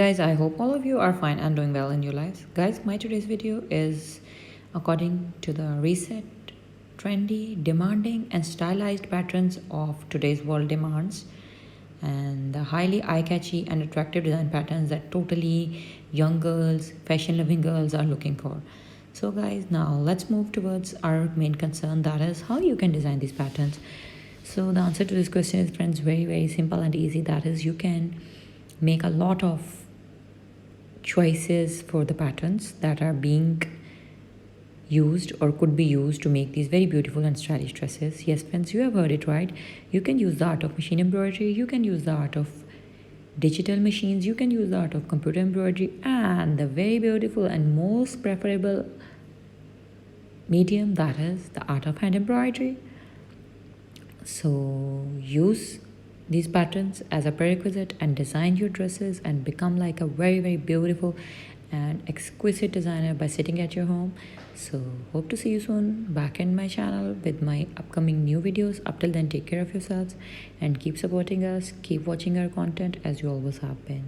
Guys, I hope all of you are fine and doing well in your lives. Guys, my today's video is according to the recent, trendy, demanding and stylized patterns of today's world demands, and the highly eye-catchy and attractive design patterns that totally young girls, fashion-loving girls are looking for. So guys, now let's move towards our main concern, that is how you can design these patterns. So the answer to this question is, friends, very simple and easy. That is, you can make a lot of choices for the patterns that are being used or could be used to make these very beautiful and stylish dresses. Yes, friends, you have heard it right. You can use the art of machine embroidery, you can use the art of digital machines, you can use the art of computer embroidery, and the very beautiful and most preferable medium, that is the art of hand embroidery. So use these patterns as a prerequisite and design your dresses and become like a very beautiful and exquisite designer by sitting at your home. So hope to see you soon back in my channel with my upcoming new videos. Up till then, take care of yourselves and keep supporting us, keep watching our content as you always have been.